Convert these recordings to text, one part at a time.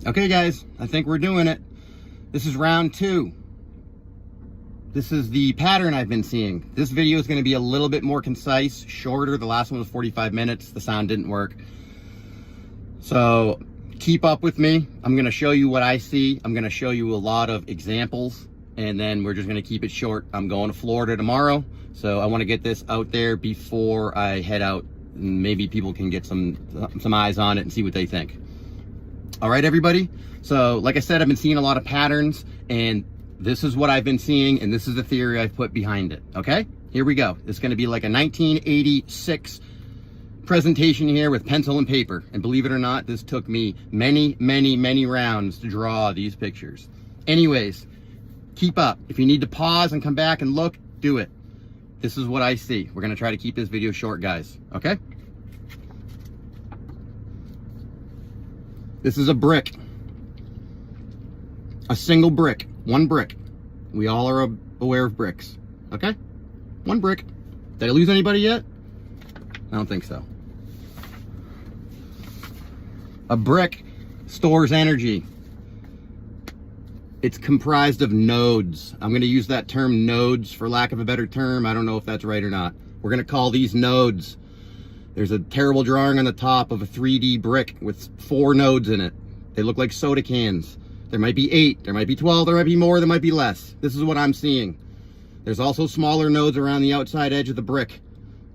Okay guys, I think we're doing it. This is round 2. This is the pattern I've been seeing. This video is going to be a little bit more concise, shorter. The last one was 45 minutes. The sound didn't work. So keep up with me. I'm going to show you what I see. I'm going to show you a lot of examples, and then we're just going to keep it short. I'm going to Florida tomorrow, so I want to get this out there before I head out. Maybe people can get some eyes on it and see what they think. All right, everybody. So like I said, I've been seeing a lot of patterns, and this is what I've been seeing, and this is the theory I've put behind it. Okay, here we go. It's going to be like a 1986 presentation here with pencil and paper. And believe it or not, this took me many rounds to draw these pictures. Anyways, keep up. If you need to pause and come back and look, do it. This is what I see. We're going to try to keep this video short, guys. Okay? This is a brick. A single brick. One brick. We all are aware of bricks. Okay? One brick. Did I lose anybody yet? I don't think so. A brick stores energy. It's comprised of nodes. I'm going to use that term nodes for lack of a better term. I don't know if that's right or not. We're going to call these nodes. There's a terrible drawing on the top of a 3D brick with 4 nodes in it. They look like soda cans. There might be 8, there might be 12, there might be more, there might be less. This is what I'm seeing. There's also smaller nodes around the outside edge of the brick.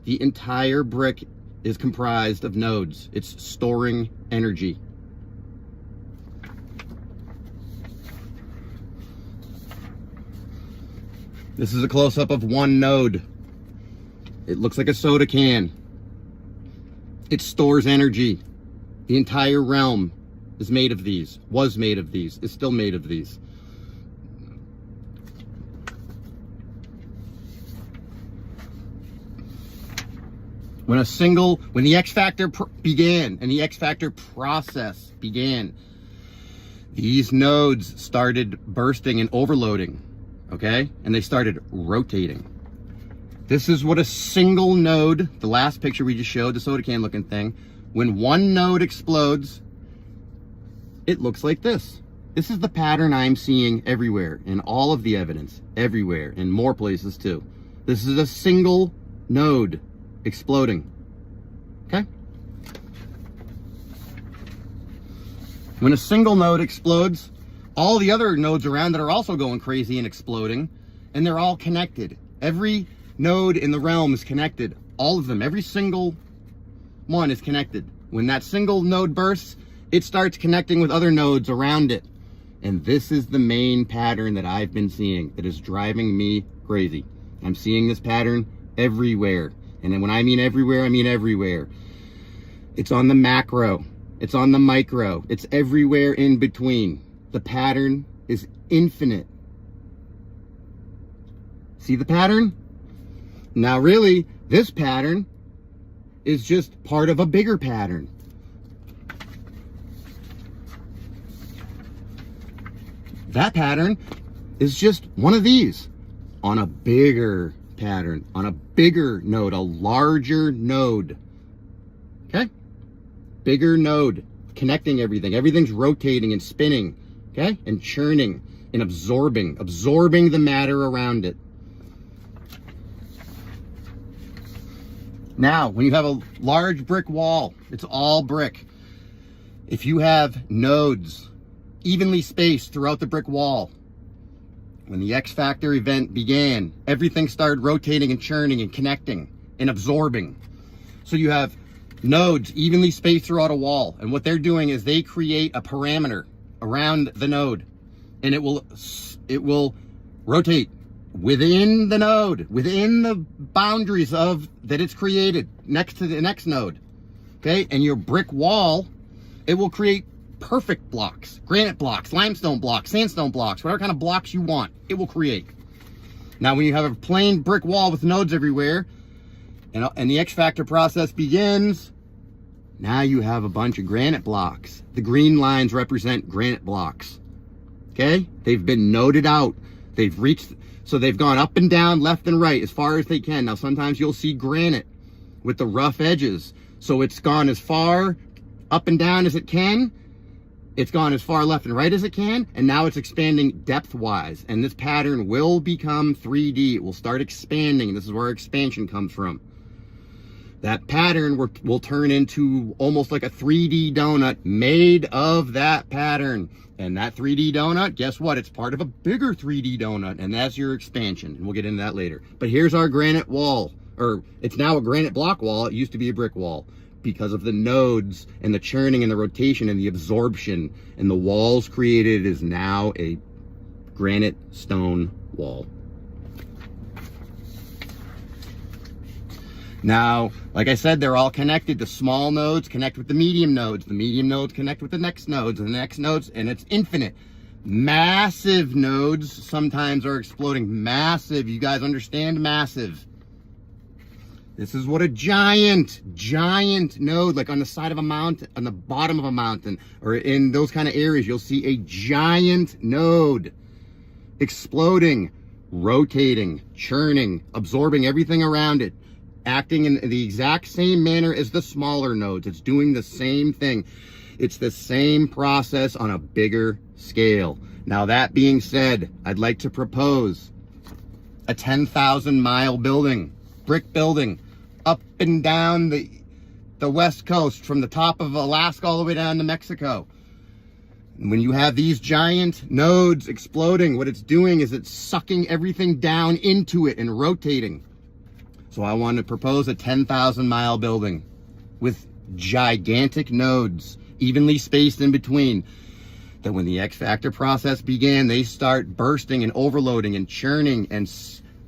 The entire brick is comprised of nodes. It's storing energy. This is a close-up of one node. It looks like a soda can. It stores energy. The entire realm is made of these, was made of these, is still made of these. When the X Factor began and the X Factor process began, these nodes started bursting and overloading, okay? And they started rotating. This is what a single node, the last picture we just showed, the soda can looking thing, when one node explodes, it looks like this. This is the pattern I'm seeing everywhere, in all of the evidence, everywhere, in more places too. This is a single node exploding, okay? When a single node explodes, all the other nodes around it are also going crazy and exploding, and they're all connected. Every node in the realm is connected. All of them, every single one is connected. When that single node bursts, it starts connecting with other nodes around it. And this is the main pattern that I've been seeing that is driving me crazy. I'm seeing this pattern everywhere. And then when I mean everywhere, I mean everywhere. It's on the macro. It's on the micro. It's everywhere in between. The pattern is infinite. See the pattern? Now really, this pattern is just part of a bigger pattern. That pattern is just one of these on a bigger pattern, on a bigger node, a larger node. Okay? Bigger node, connecting everything. Everything's rotating and spinning, okay? And churning and absorbing the matter around it. Now, when you have a large brick wall, it's all brick. If you have nodes evenly spaced throughout the brick wall, when the X Factor event began, everything started rotating and churning and connecting and absorbing. So you have nodes evenly spaced throughout a wall, and what they're doing is they create a parameter around the node, and it will rotate within the node, within the boundaries of that it's created next to the next node. Okay, and your brick wall, it will create perfect blocks, granite blocks, limestone blocks, sandstone blocks, whatever kind of blocks you want, it will create. Now, when you have a plain brick wall with nodes everywhere, and the X Factor process begins, now you have a bunch of granite blocks. The green lines represent granite blocks. Okay? They've been noded out. They've reached, so they've gone up and down, left and right, as far as they can. Now, sometimes you'll see granite with the rough edges. So it's gone as far up and down as it can, it's gone as far left and right as it can, and now it's expanding depth-wise. And this pattern will become 3D. It will start expanding. This is where expansion comes from. That pattern will turn into almost like a 3D donut made of that pattern. And that 3D donut, guess what? It's part of a bigger 3D donut, and that's your expansion. And we'll get into that later. But here's our granite wall, or it's now a granite block wall. It used to be a brick wall because of the nodes and the churning and the rotation and the absorption. And the walls created is now a granite stone wall. Now, like I said, they're all connected. The small nodes connect with the medium nodes connect with the next nodes, and the next nodes, and it's infinite. Massive nodes sometimes are exploding. Massive, you guys understand massive. This is what a giant node, like on the side of a mountain, on the bottom of a mountain, or in those kind of areas, you'll see a giant node exploding, rotating, churning, absorbing everything around it, acting in the exact same manner as the smaller nodes. It's doing the same thing. It's the same process on a bigger scale. Now, that being said, I'd like to propose a 10,000 mile building, brick building, up and down the west coast, from the top of Alaska all the way down to Mexico. And when you have these giant nodes exploding, what it's doing is it's sucking everything down into it and rotating. So I want to propose a 10,000 mile building with gigantic nodes, evenly spaced in between, that when the X Factor process began, they start bursting and overloading and churning and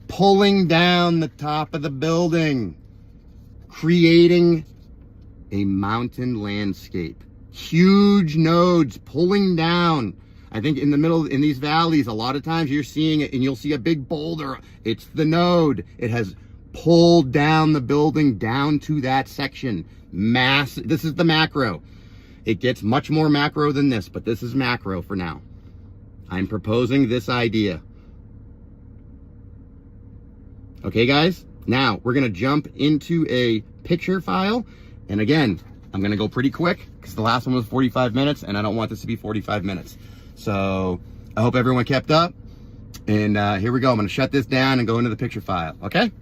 pulling down the top of the building, creating a mountain landscape. Huge nodes pulling down. I think in the middle, in these valleys, a lot of times you're seeing it and you'll see a big boulder. It's the node. It has pulled down the building down to that section. Massive. This is the macro. It gets much more macro than this, but this is macro for now. I'm proposing this idea. Okay, guys? Now, we're going to jump into a picture file. And again, I'm going to go pretty quick because the last one was 45 minutes, and I don't want this to be 45 minutes. So I hope everyone kept up. And here we go. I'm going to shut this down and go into the picture file. Okay?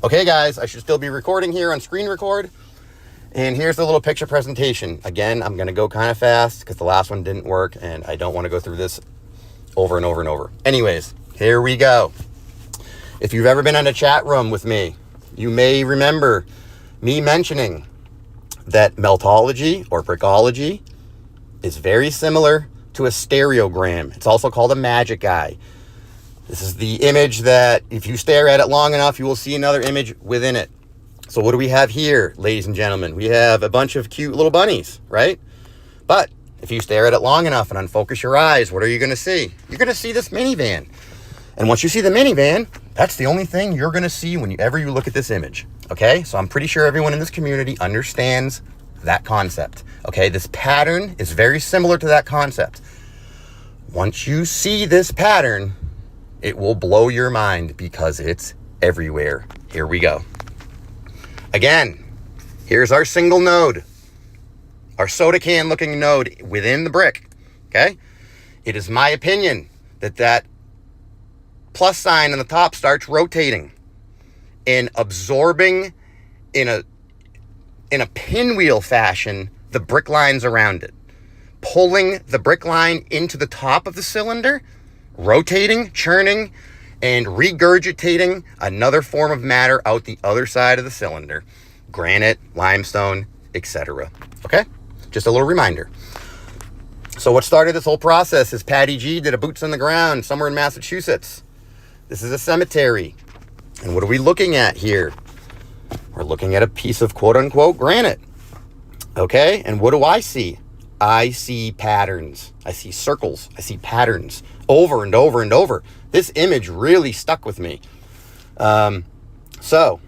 Okay, guys, I should still be recording here on screen record. And here's the little picture presentation. Again, I'm going to go kind of fast because the last one didn't work and I don't want to go through this over and over and over. Anyways, here we go. If you've ever been in a chat room with me, you may remember me mentioning that meltology or brickology is very similar to a stereogram. It's also called a magic eye. This is the image that if you stare at it long enough, you will see another image within it. So what do we have here, ladies and gentlemen? We have a bunch of cute little bunnies, right? But if you stare at it long enough and unfocus your eyes, what are you going to see? You're going to see this minivan. And once you see the minivan, that's the only thing you're going to see whenever you look at this image. Okay? So I'm pretty sure everyone in this community understands that concept. Okay? This pattern is very similar to that concept. Once you see this pattern, it will blow your mind because it's everywhere. Here we go. Again, here's our single node, our soda can looking node within the brick. Okay. It is my opinion that that plus sign on the top starts rotating and absorbing in a pinwheel fashion the brick lines around it, pulling the brick line into the top of the cylinder, rotating, churning, and regurgitating another form of matter out the other side of the cylinder. Granite, limestone, etc. Okay? Just a little reminder. So what started this whole process is Patty G did a boots on the ground somewhere in Massachusetts. This is a cemetery. And what are we looking at here? We're looking at a piece of quote-unquote granite. Okay? And what do I see? I see patterns. I see circles. I see patterns over and over and over. This image really stuck with me. So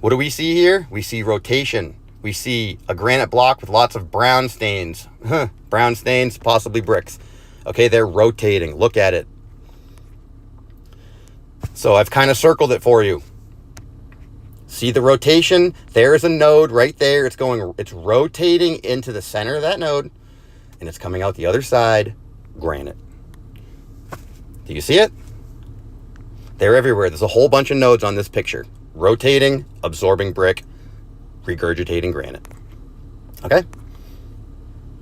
what do we see here? We see rotation. We see a granite block with lots of brown stains. Brown stains, possibly bricks. Okay, they're rotating. Look at it. So I've kind of circled it for you. see the rotation? There's a node right there. It's rotating into the center of that node, and it's coming out the other side, granite. Do you see it? They're everywhere. There's a whole bunch of nodes on this picture. Rotating, absorbing brick, regurgitating granite. Okay?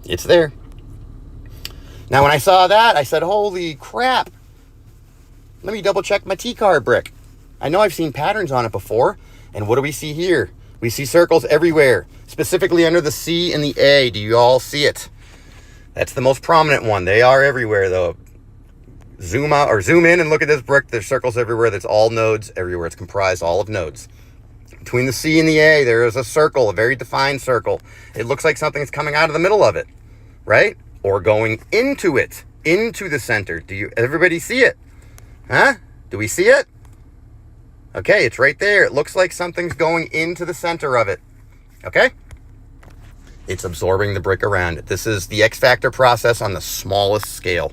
It's there. Now, when I saw that, I said, holy crap. Let me double check my T-card brick. I know I've seen patterns on it before. And what do we see here? We see circles everywhere, specifically under the C and the A. Do you all see it? That's the most prominent one. They are everywhere, though. Zoom out or zoom in and look at this brick. There's circles everywhere. There's all nodes everywhere. It's comprised all of nodes. Between the C and the A, there is a circle, a very defined circle. It looks like something's coming out of the middle of it, right? Or going into it, into the center. Do you, everybody see it? Huh? Do we see it? Okay, it's right there. It looks like something's going into the center of it. Okay? It's absorbing the brick around it. This is the X factor process on the smallest scale.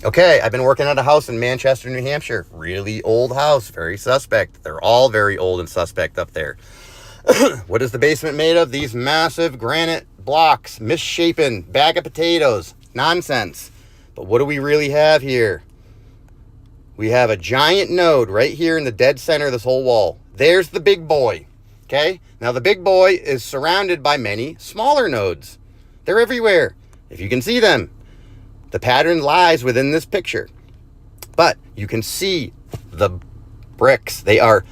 Okay, I've been working at a house in Manchester, New Hampshire. Really old house, very suspect. They're all very old and suspect up there. What is the basement made of? These massive granite blocks, misshapen, bag of potatoes. Nonsense. But what do we really have here? We have a giant node right here in the dead center of this whole wall. There's the big boy. Okay? Now the big boy is surrounded by many smaller nodes. They're everywhere, if you can see them. The pattern lies within this picture. But you can see the bricks. They are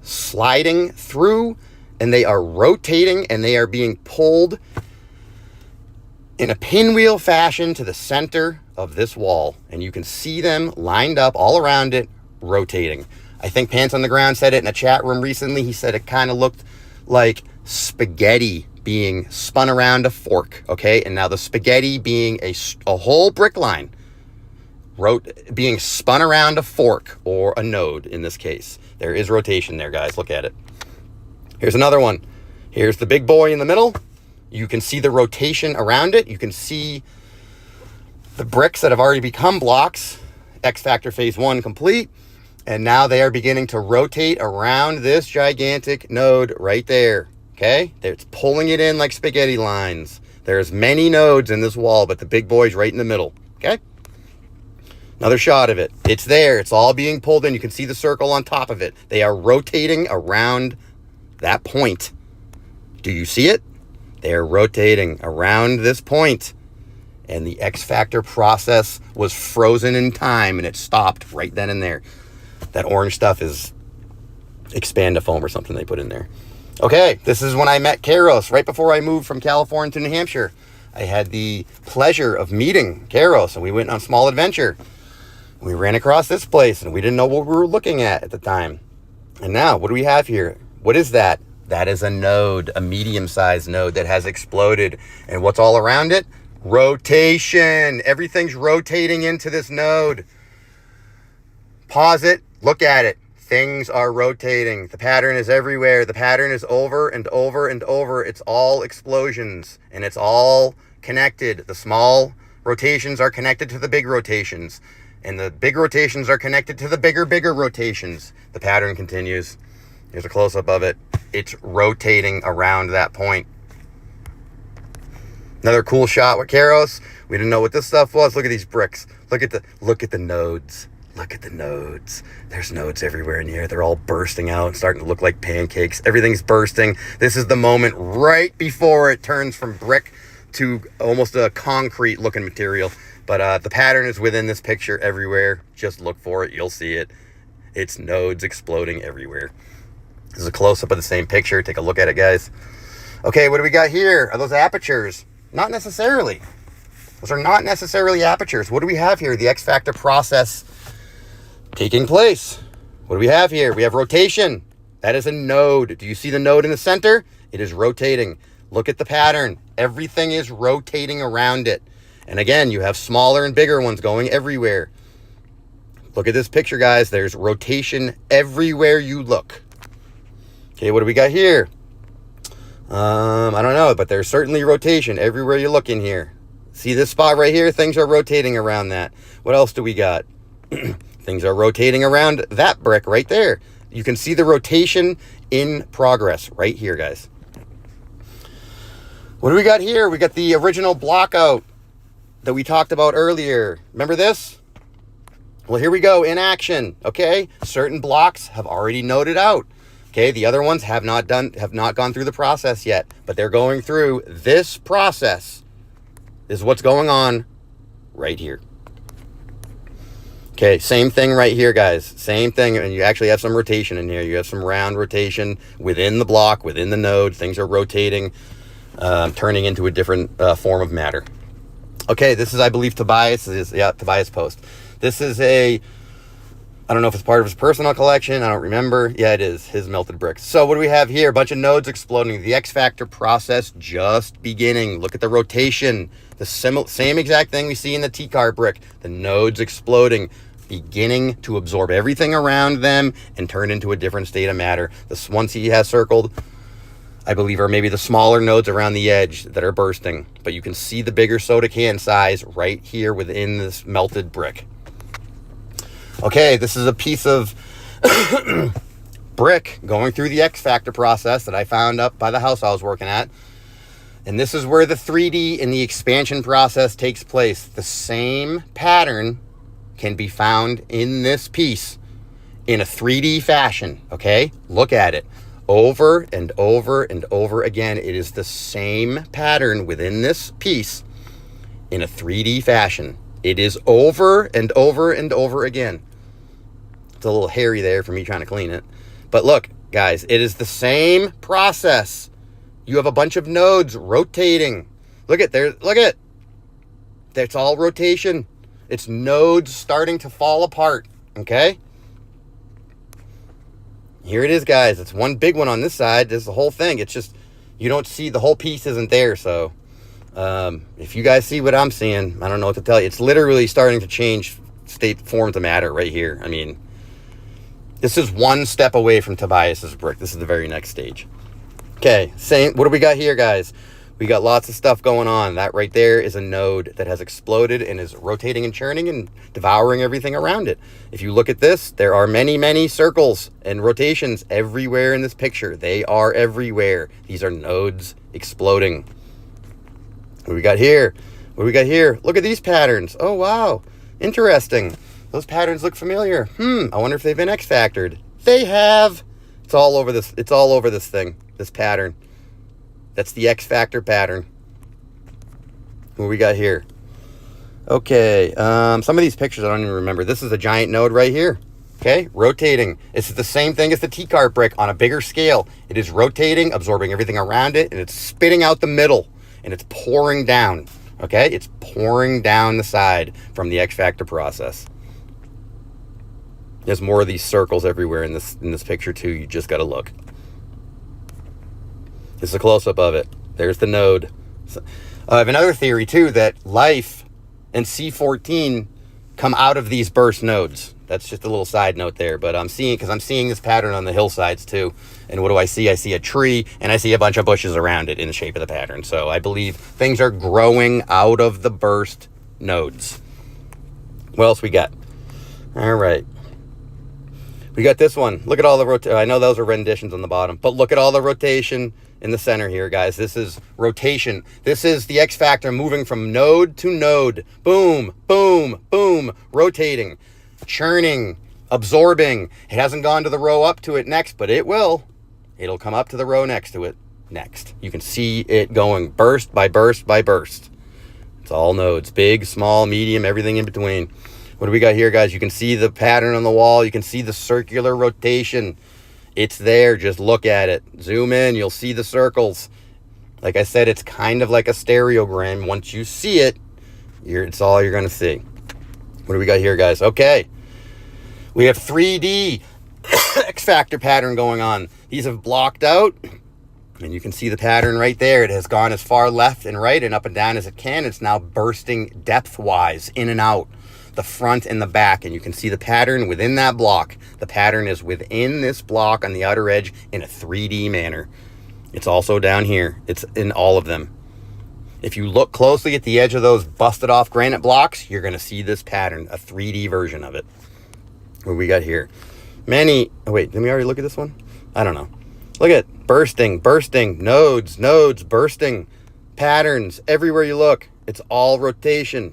sliding through, and they are rotating, and they are being pulled in a pinwheel fashion to the center of this wall. And you can see them lined up all around it, rotating. I think Pants on the Ground said it in a chat room recently. He said it kind of looked like spaghetti being spun around a fork, okay? And now the spaghetti being a whole brick line being spun around a fork or a node in this case. There is rotation there, guys. Look at it. Here's another one. Here's the big boy in the middle. You can see the rotation around it. You can see the bricks that have already become blocks. X Factor Phase 1 complete. And now they are beginning to rotate around this gigantic node right there. Okay? It's pulling it in like spaghetti lines. There's many nodes in this wall, but the big boy's right in the middle. Okay? Another shot of it. It's there. It's all being pulled in. You can see the circle on top of it. They are rotating around that point. Do you see it? They are rotating around this point. And the X Factor process was frozen in time, and it stopped right then and there. That orange stuff is Expandafoam or something they put in there. Okay, this is when I met Karos, right before I moved from California to New Hampshire. I had the pleasure of meeting Karos, and we went on a small adventure. We ran across this place, and we didn't know what we were looking at the time. And now, what do we have here? What is that? That is a node, a medium-sized node that has exploded. And what's all around it? Rotation. Everything's rotating into this node. Pause it. Look at it. Things are rotating. The pattern is everywhere. The pattern is over and over and over. It's all explosions, and it's all connected. The small rotations are connected to the big rotations, and the big rotations are connected to the bigger rotations. The pattern continues. Here's a close-up of it. It's rotating around that point. Another cool shot with Karos. We didn't know what this stuff was. Look at these bricks. Look at the nodes. Look at the nodes. There's nodes everywhere in here. They're all bursting out, starting to look like pancakes. Everything's bursting. This is the moment right before it turns from brick to almost a concrete looking material. But the pattern is within this picture everywhere. Just look for it. You'll see it. It's nodes exploding everywhere. This is a close-up of the same picture. Take a look at it, guys. Okay, what do we got here? Are those apertures? Not necessarily. Those are not necessarily apertures. What do we have here? The X Factor process taking place. What do we have here? We have rotation. That is a node. Do you see the node in the center? It is rotating. Look at the pattern. Everything is rotating around it. And again, you have smaller and bigger ones going everywhere. Look at this picture, guys. There's rotation everywhere you look. Okay, what do we got here? I don't know, but there's certainly rotation everywhere you look in here. See this spot right here? Things are rotating around that. What else do we got? Things are rotating around that brick right there. You can see the rotation in progress right here, guys. What do we got here? We got the original block out that we talked about earlier. Remember this? Well, here we go in action. Okay, certain blocks have already noded out. Okay, the other ones have not gone through the process yet, but they're going through this process. This is what's going on right here. Okay, same thing right here, guys. Same thing, and you actually have some rotation in here. You have some round rotation within the block, within the node. Things are rotating, turning into a different form of matter. Okay, this is, I believe, Tobias' post. This is I don't know if it's part of his personal collection. I don't remember. Yeah, it is. His melted bricks. So what do we have here? A bunch of nodes exploding. The X factor process just beginning. Look at the rotation. The same exact thing we see in the T-car brick. The nodes exploding, beginning to absorb everything around them and turn into a different state of matter. The ones he has circled, I believe, are maybe the smaller nodes around the edge that are bursting. But you can see the bigger soda can size right here within this melted brick. Okay, this is a piece of brick going through the X factor process that I found up by the house I was working at. And this is where the 3D and the expansion process takes place. The same pattern can be found in this piece in a 3D fashion, okay? Look at it. Over and over and over again. It is the same pattern within this piece in a 3D fashion. It is over and over and over again. It's a little hairy there for me trying to clean it. But look, guys, it is the same process. You have a bunch of nodes rotating. Look at there. Look at. That's all rotation. It's nodes starting to fall apart. Okay. Here it is, guys. It's one big one on this side. There's the whole thing. It's just, you don't see, the whole piece isn't there. So if you guys see what I'm seeing, I don't know what to tell you. It's literally starting to change forms of matter right here. I mean, this is one step away from Tobias's brick. This is the very next stage. Okay, what do we got here, guys? We got lots of stuff going on. That right there is a node that has exploded and is rotating and churning and devouring everything around it. If you look at this, there are many, many circles and rotations everywhere in this picture. They are everywhere. These are nodes exploding. What do we got here? What do we got here? Look at these patterns. Oh, wow. Interesting. Those patterns look familiar. I wonder if they've been X-factored. They have. It's all over this. It's all over this thing, this pattern. That's the X-factor pattern. What we got here? Okay. Some of these pictures I don't even remember. This is a giant node right here. Okay. Rotating. It's the same thing as the T-car brick on a bigger scale. It is rotating, absorbing everything around it, and it's spitting out the middle, and it's pouring down. Okay. It's pouring down the side from the X-factor process. There's more of these circles everywhere in this picture too. You just got to look. This is a close-up of it. There's the node. I have another theory too, that life and C14 come out of these burst nodes. That's just a little side note there, but I'm seeing this pattern on the hillsides too. And what do I see? I see a tree and I see a bunch of bushes around it in the shape of the pattern. So I believe things are growing out of the burst nodes. What else we got? All right. We got this one. Look at all the rotation. I know those are renditions on the bottom, but look at all the rotation in the center here, guys. This is rotation. This is the X factor moving from node to node. Boom, boom, boom, rotating, churning, absorbing. It hasn't gone to the row up to it next, but it will. It'll come up to the row next to it next. You can see it going burst by burst by burst. It's all nodes, big, small, medium, everything in between. What do we got here, guys? You can see the pattern on the wall. You can see the circular rotation. It's there. Just look at it. Zoom in. You'll see the circles. Like I said, it's kind of like a stereogram. Once you see it, it's all you're going to see. What do we got here, guys? Okay. We have 3D X-factor pattern going on. These have blocked out. And you can see the pattern right there. It has gone as far left and right and up and down as it can. It's now bursting depth-wise in and out. The front and the back, and you can see the pattern within that block. The pattern is within this block on the outer edge in a 3D manner. It's also down here. It's in all of them. If you look closely at the edge of those busted off granite blocks, you're going to see this pattern, a 3D version of it. What we got here? Many, oh wait, did we already look at this one? I don't know. Look at bursting, nodes, bursting, patterns everywhere you look. It's all rotation,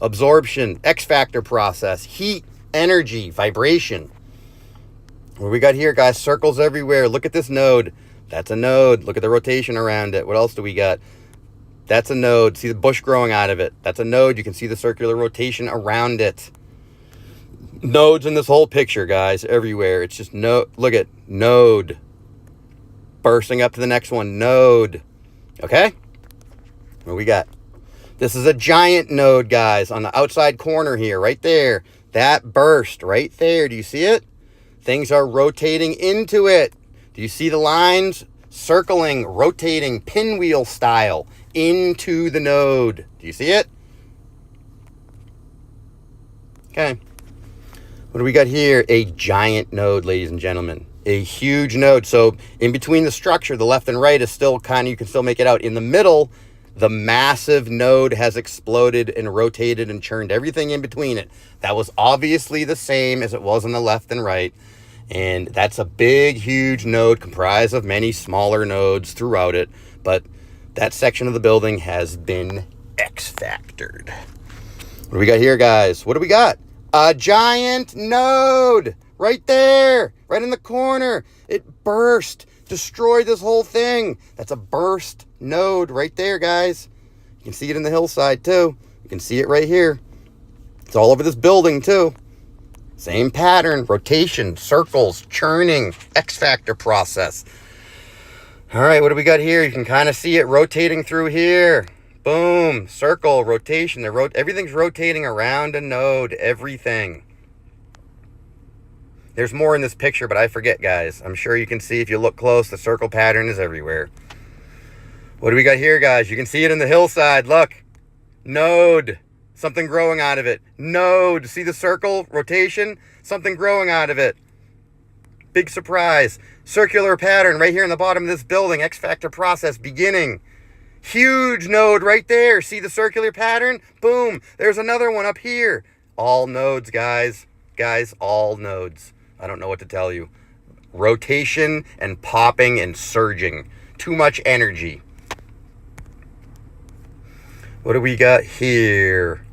absorption, X factor process, heat, energy, vibration. What we got here, guys? Circles everywhere. Look at this node. That's a node. Look at the rotation around it. What else do we got? That's a node. See the bush growing out of it. That's a node. You can see the circular rotation around it. Nodes in this whole picture, guys, everywhere. It's just look at node. Bursting up to the next one, node. Okay? What we got? This is a giant node, guys, on the outside corner here, right there. That burst right there. Do you see it? Things are rotating into it. Do you see the lines circling, rotating, pinwheel style into the node? Do you see it? Okay. What do we got here? A giant node, ladies and gentlemen. A huge node. So in between the structure, the left and right is still kind of, you can still make it out. In the middle, the massive node has exploded and rotated and churned everything in between it. That was obviously the same as it was on the left and right. And that's a big, huge node comprised of many smaller nodes throughout it. But that section of the building has been X-factored. What do we got here, guys? What do we got? A giant node right there, right in the corner. It burst, destroyed this whole thing. That's a burst node right there, guys. You can see it in the hillside too. You can see it right here. It's all over this building too. Same pattern, rotation, circles, churning, X-factor process. All right, what do we got here? You can kind of see it rotating through here. Boom, circle, rotation. Everything's rotating around a node, everything. There's more in this picture, but I forget, guys. I'm sure you can see if you look close, the circle pattern is everywhere. What do we got here, guys? You can see it in the hillside. Look, node, something growing out of it. Node, see the circle, rotation? Something growing out of it. Big surprise. Circular pattern right here in the bottom of this building. X-factor process beginning. Huge node right there. See the circular pattern? Boom. There's another one up here. All nodes, guys. Guys, all nodes. I don't know what to tell you. Rotation and popping and surging. Too much energy. What do we got here?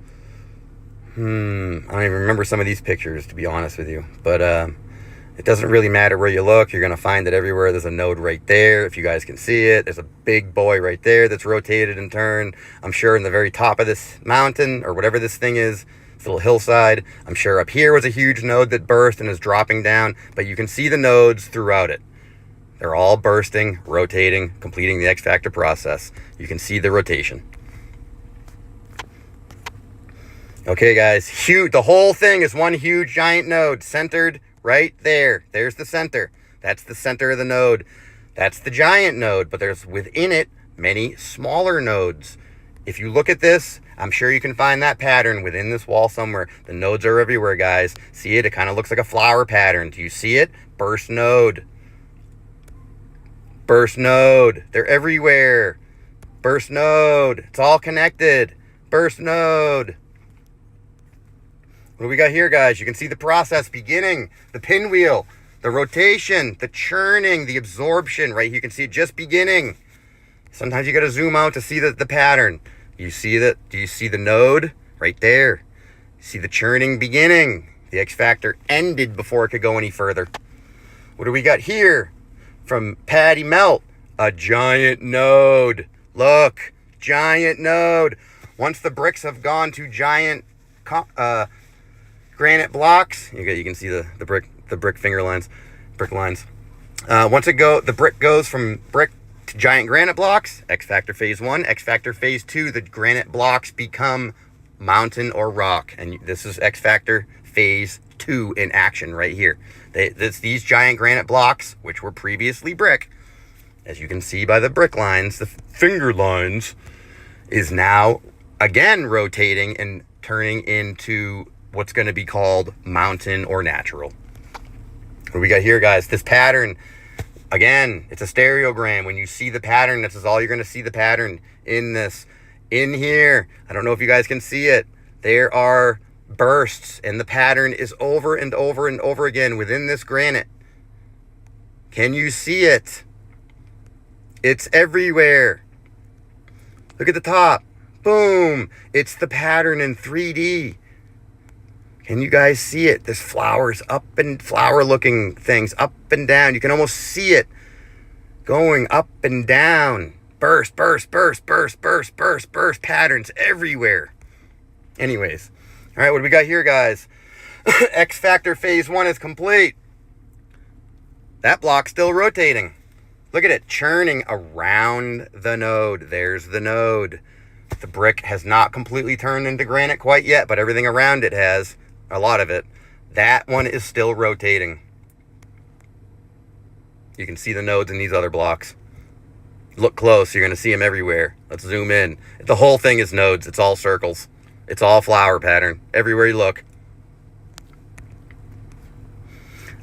I don't even remember some of these pictures, to be honest with you. But it doesn't really matter where you look. You're going to find that everywhere there's a node right there. If you guys can see it, there's a big boy right there that's rotated and turned. I'm sure in the very top of this mountain or whatever this thing is, this little hillside, I'm sure up here was a huge node that burst and is dropping down. But you can see the nodes throughout it. They're all bursting, rotating, completing the X-factor process. You can see the rotation. Okay, guys, huge. The whole thing is one huge giant node centered right there. There's the center. That's the center of the node. That's the giant node, but there's within it many smaller nodes. If you look at this, I'm sure you can find that pattern within this wall somewhere. The nodes are everywhere, guys. See it? It kind of looks like a flower pattern. Do you see it? Burst node. Burst node. They're everywhere. Burst node. It's all connected. Burst node. What do we got here, guys? You can see the process beginning, the pinwheel, the rotation, the churning, the absorption, right? You can see it just beginning. Sometimes you got to zoom out to see the pattern. You see that? Do you see the node right there? You see the churning beginning. The X-factor ended before it could go any further. What do we got here? From Patty Melt, a giant node. Look, giant node. Once the bricks have gone to giant granite blocks, you can see the brick finger lines, brick lines. Once the brick goes from brick to giant granite blocks, X-factor phase 1, X-factor phase 2, the granite blocks become mountain or rock, and this is X-factor phase 2 in action right here. These giant granite blocks, which were previously brick, as you can see by the brick lines, the finger lines, is now again rotating and turning into what's going to be called mountain or natural. What do we got here, guys? This pattern, again, it's a stereogram. When you see the pattern, this is all you're going to see the pattern in this. In here, I don't know if you guys can see it. There are bursts, and the pattern is over and over and over again within this granite. Can you see it? It's everywhere. Look at the top. Boom. It's the pattern in 3D. Can you guys see it? There's flowers up and flower looking things up and down. You can almost see it going up and down. Burst, burst, burst, burst, burst, burst, burst. Patterns everywhere. Anyways. All right, what do we got here, guys? X Factor Phase 1 is complete. That block's still rotating. Look at it, churning around the node. There's the node. The brick has not completely turned into granite quite yet, but everything around it has, a lot of it. That one is still rotating. You can see the nodes in these other blocks. Look close, you're going to see them everywhere. Let's zoom in. The whole thing is nodes. It's all circles. It's all flower pattern. Everywhere you look.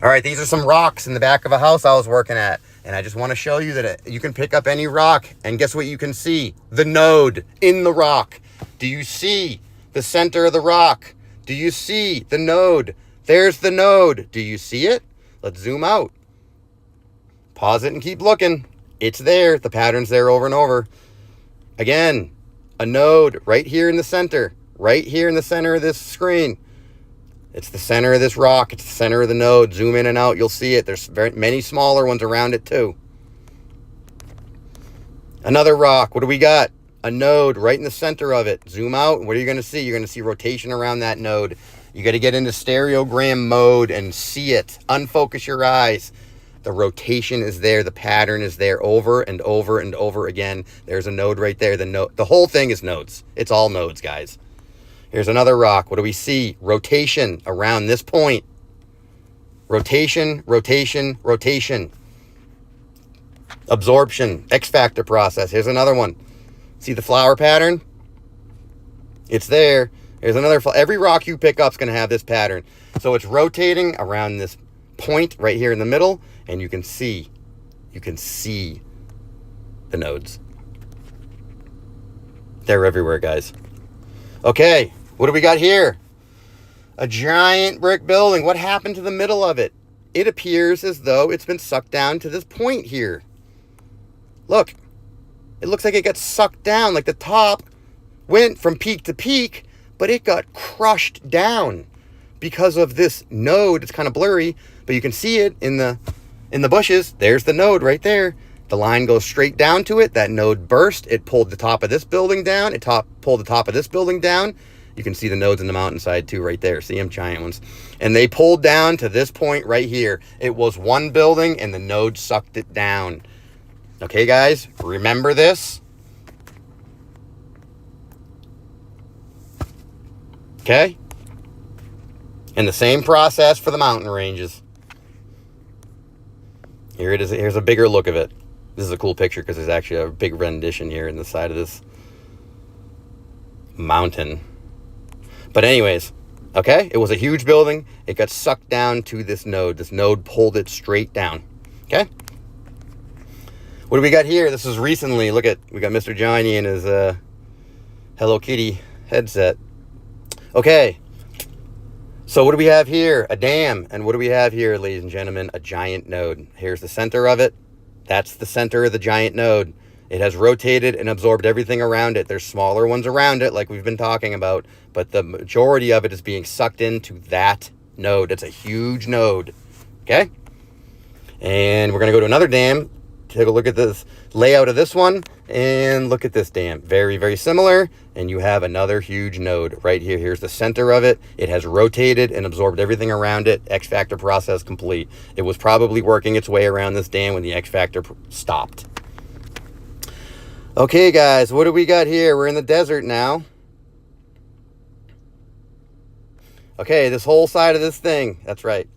All right, these are some rocks in the back of a house I was working at. And I just want to show you that you can pick up any rock. And guess what you can see? The node in the rock. Do you see the center of the rock? Do you see the node? There's the node. Do you see it? Let's zoom out. Pause it and keep looking. It's there. The pattern's there over and over. Again, a node right here in the center. Right here in the center of this screen. It's the center of this rock. It's the center of the node. Zoom in and out. You'll see it. There's very many smaller ones around it too. Another rock. What do we got? A node right in the center of it. Zoom out. What are you going to see? You're going to see rotation around that node. You got to get into stereogram mode and see it. Unfocus your eyes. The rotation is there. The pattern is there over and over and over again. There's a node right there. The whole thing is nodes. It's all nodes, guys. Here's another rock. What do we see? Rotation around this point. Rotation, rotation, rotation. Absorption, X factor process. Here's another one. See the flower pattern? It's there. Here's another. Every rock you pick up is going to have this pattern. So it's rotating around this point right here in the middle, and you can see the nodes. They're everywhere, guys. Okay, what do we got here? A giant brick building. What happened to the middle of it? It appears as though it's been sucked down to this point here. Look, it looks like it got sucked down, like the top went from peak to peak, but it got crushed down because of this node. It's kind of blurry, but you can see it in the bushes. There's the node right there. The line goes straight down to it. That node burst. It pulled the top of this building down. It pulled the top of this building down. You can see the nodes in the mountainside too right there. See them? Giant ones. And they pulled down to this point right here. It was one building and the node sucked it down. Okay, guys? Remember this? Okay? And the same process for the mountain ranges. Here it is. Here's a bigger look of it. This is a cool picture because there's actually a big rendition here in the side of this mountain. But anyways, okay, it was a huge building. It got sucked down to this node. This node pulled it straight down. Okay? What do we got here? This is recently. Look at, we got Mr. Johnny in his Hello Kitty headset. Okay. So what do we have here? A dam. And what do we have here, ladies and gentlemen? A giant node. Here's the center of it. That's the center of the giant node. It has rotated and absorbed everything around it. There's smaller ones around it, like we've been talking about, but the majority of it is being sucked into that node. It's a huge node. Okay? And we're going to go to another dam. Take a look at this layout of this one and look at this dam. Very, very similar. And you have another huge node right here. Here's the center of it. It has rotated and absorbed everything around it. X factor process complete. It was probably working its way around this dam when the X factor stopped. Okay, guys, what do we got here? We're in the desert now. Okay, this whole side of this thing. That's right.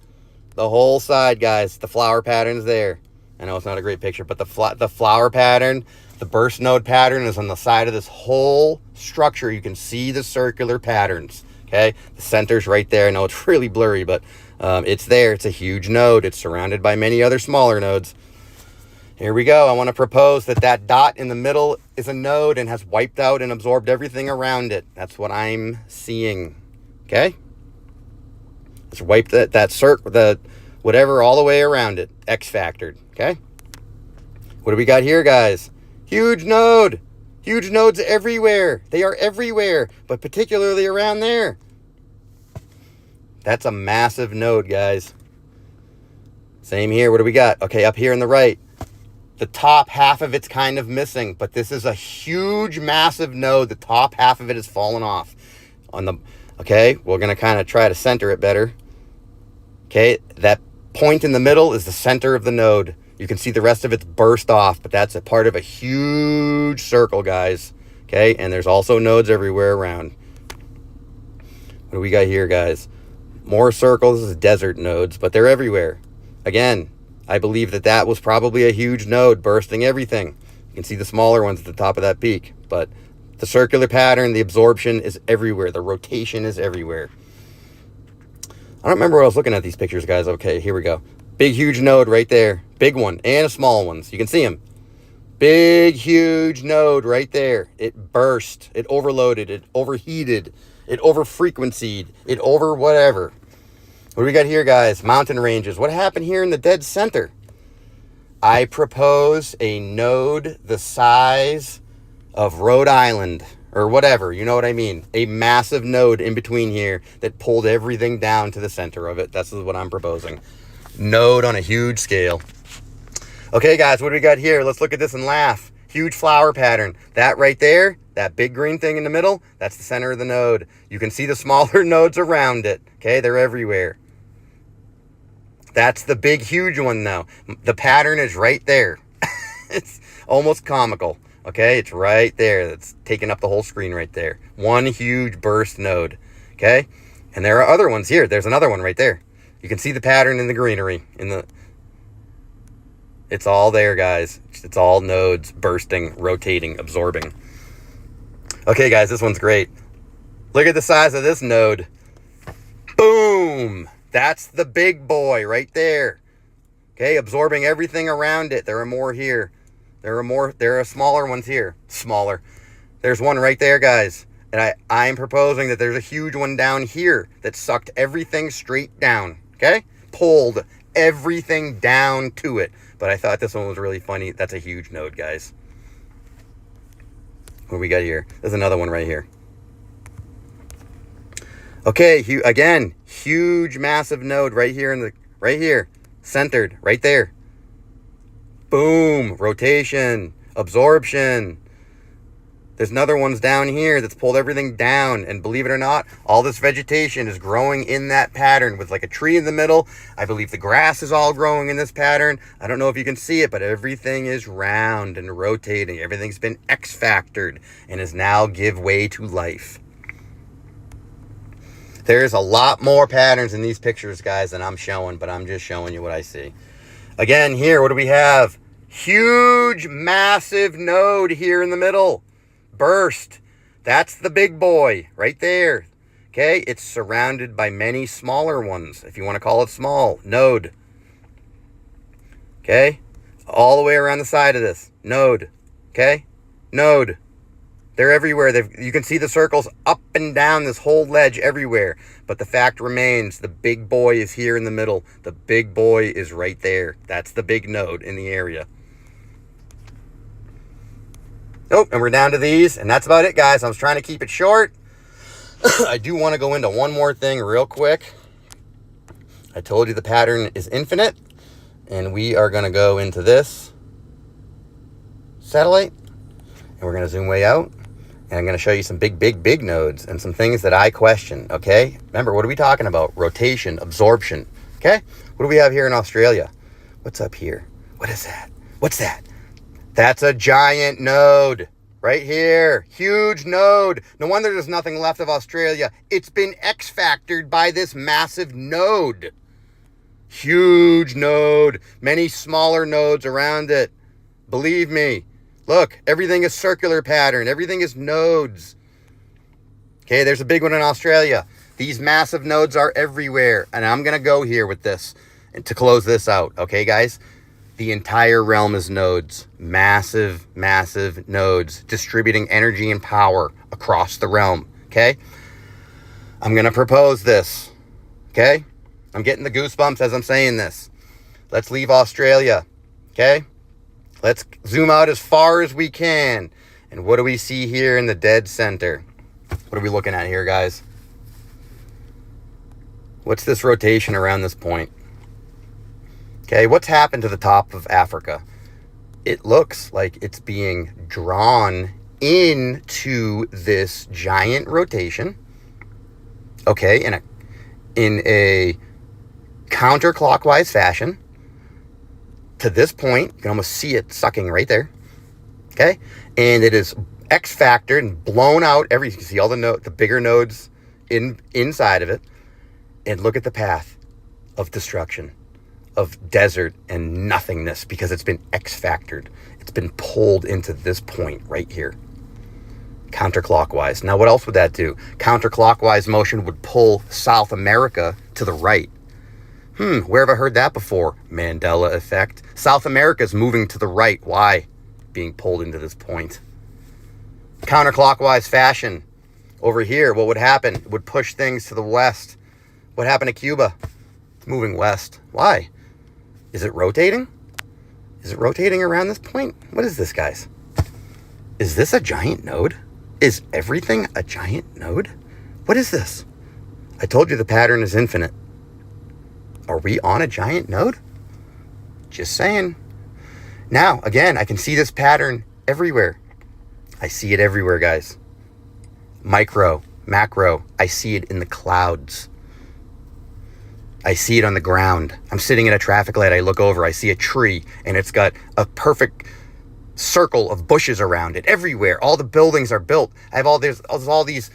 The whole side, guys. The flower pattern's there. I know it's not a great picture, but the flower pattern, the burst node pattern is on the side of this whole structure. You can see the circular patterns, okay? The center's right there. I know it's really blurry, but it's there. It's a huge node. It's surrounded by many other smaller nodes. Here we go. I want to propose that that dot in the middle is a node and has wiped out and absorbed everything around it. That's what I'm seeing, Okay? Let's wipe that circle, the whatever, all the way around it. X-factored. Okay? What do we got here, guys? Huge node. Huge nodes everywhere. They are everywhere, but particularly around there. That's a massive node, guys. Same here. What do we got? Okay, up here on the right. The top half of it's kind of missing, but this is a huge, massive node. The top half of it is fallen off. Okay, we're going to kind of try to center it better. Okay, that point in the middle is the center of the node. You can see the rest of it's burst off, but that's a part of a huge circle, guys. Okay, and there's also nodes everywhere around. What do we got here, guys? More circles. This is desert nodes, but they're everywhere. Again, I believe that was probably a huge node bursting everything. You can see the smaller ones at the top of that peak, but the circular pattern, the absorption is everywhere. The rotation is everywhere. I don't remember what I was looking at these pictures, guys. Okay, here we go. Big, huge node right there. Big one and a small one. So you can see them. Big, huge node right there. It burst. It overloaded. It overheated. It over-frequencied. It over whatever. What do we got here, guys? Mountain ranges. What happened here in the dead center? I propose a node the size of Rhode Island or whatever. You know what I mean? A massive node in between here that pulled everything down to the center of it. That's what I'm proposing. Node on a huge scale. Okay, guys, what do we got here? Let's look at this and laugh. Huge flower pattern. That right there, that big green thing in the middle, that's the center of the node. You can see the smaller nodes around it. Okay, they're everywhere. That's the big, huge one, though. The pattern is right there. It's almost comical. Okay, it's right there. That's taking up the whole screen right there. One huge burst node. Okay, and there are other ones here. There's another one right there. You can see the pattern in the greenery. It's all there, guys. It's all nodes bursting, rotating, absorbing. Okay, guys, this one's great. Look at the size of this node. Boom! That's the big boy right there. Okay, absorbing everything around it. There are more here. There are smaller ones here. Smaller. There's one right there, guys. And I'm proposing that there's a huge one down here that sucked everything straight down. Okay? Pulled everything down to it. But I thought this one was really funny. That's a huge node, guys. What do we got here? There's another one right here. Okay, again, huge, massive node right here right here. Centered, right there. Boom, rotation, absorption. There's another ones down here that's pulled everything down. And believe it or not, all this vegetation is growing in that pattern with like a tree in the middle. I believe the grass is all growing in this pattern. I don't know if you can see it, but everything is round and rotating. Everything's been X-factored and is now give way to life. There's a lot more patterns in these pictures, guys, than I'm showing, but I'm just showing you what I see. Again, here, what do we have? Huge, massive node here in the middle. Burst. That's the big boy right there. Okay, it's surrounded by many smaller ones, if you want to call it small. Node. Okay, all the way around the side of this. Node. Okay, node. They're everywhere. You can see the circles up and down this whole ledge everywhere. But the fact remains, the big boy is here in the middle. The big boy is right there. That's the big node in the area. Oh, and we're down to these. And that's about it, guys. I was trying to keep it short. I do want to go into one more thing real quick. I told you the pattern is infinite. And we are going to go into this satellite. And we're going to zoom way out. And I'm going to show you some big nodes and some things that I question, okay? Remember, what are we talking about? Rotation, absorption, okay? What do we have here in Australia? What's up here? What is that? What's that? That's a giant node right here. Huge node. No wonder there's nothing left of Australia. It's been X-factored by this massive node. Huge node. Many smaller nodes around it. Believe me. Look, everything is circular pattern. Everything is nodes. Okay, there's a big one in Australia. These massive nodes are everywhere. And I'm going to go here with this and to close this out. Okay, guys? The entire realm is nodes. Massive, massive nodes distributing energy and power across the realm. Okay? I'm going to propose this. Okay? I'm getting the goosebumps as I'm saying this. Let's leave Australia. Okay? Let's zoom out as far as we can. And what do we see here in the dead center? What are we looking at here, guys? What's this rotation around this point? Okay, what's happened to the top of Africa? It looks like it's being drawn into this giant rotation. Okay, in a counterclockwise fashion. To this point, you can almost see it sucking right there. Okay, and it is X-factored and blown out. You can see all the bigger nodes inside of it. And look at the path of destruction, of desert and nothingness, because it's been X-factored. It's been pulled into this point right here. Counterclockwise. Now, what else would that do? Counterclockwise motion would pull South America to the right. Where have I heard that before? Mandela effect. South America's moving to the right. Why? Being pulled into this point. Counterclockwise fashion. Over here, what would happen? It would push things to the west. What happened to Cuba? It's moving west. Why? Is it rotating? Is it rotating around this point? What is this, guys? Is this a giant node? Is everything a giant node? What is this? I told you the pattern is infinite. Are we on a giant node? Just saying. Now, again, I can see this pattern everywhere. I see it everywhere, guys. Micro, macro, I see it in the clouds. I see it on the ground. I'm sitting at a traffic light. I look over. I see a tree, and it's got a perfect circle of bushes around it everywhere. All the buildings are built. I have all these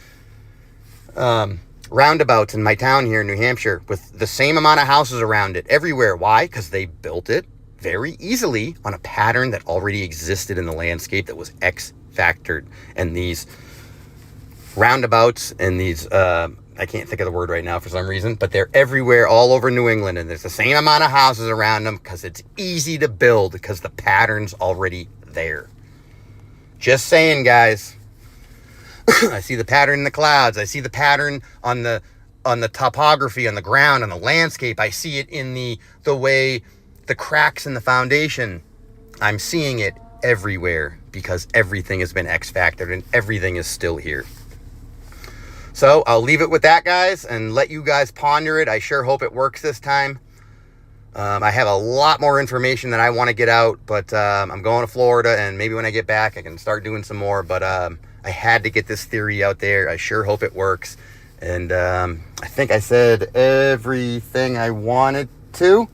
roundabouts in my town here in New Hampshire with the same amount of houses around it everywhere. Why? Because they built it very easily on a pattern that already existed in the landscape that was X-factored. And these roundabouts and these, I can't think of the word right now for some reason, but they're everywhere all over New England, and there's the same amount of houses around them because it's easy to build because the pattern's already there. Just saying, guys. I see the pattern in the clouds. I see the pattern on the topography, on the ground, on the landscape. I see it in the way the cracks in the foundation. I'm seeing it everywhere because everything has been X-factored and everything is still here. So I'll leave it with that, guys, and let you guys ponder it. I sure hope it works this time. I have a lot more information that I want to get out, but I'm going to Florida, and maybe when I get back, I can start doing some more. But I had to get this theory out there. I sure hope it works. And I think I said everything I wanted to.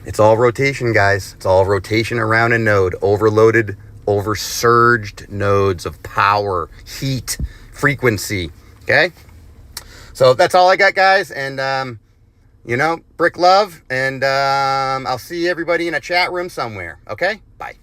It's all rotation, guys. It's all rotation around a node. Overloaded, oversurged nodes of power, heat, frequency. Okay? So that's all I got, guys. And, brick love. And I'll see everybody in a chat room somewhere. Okay? Bye.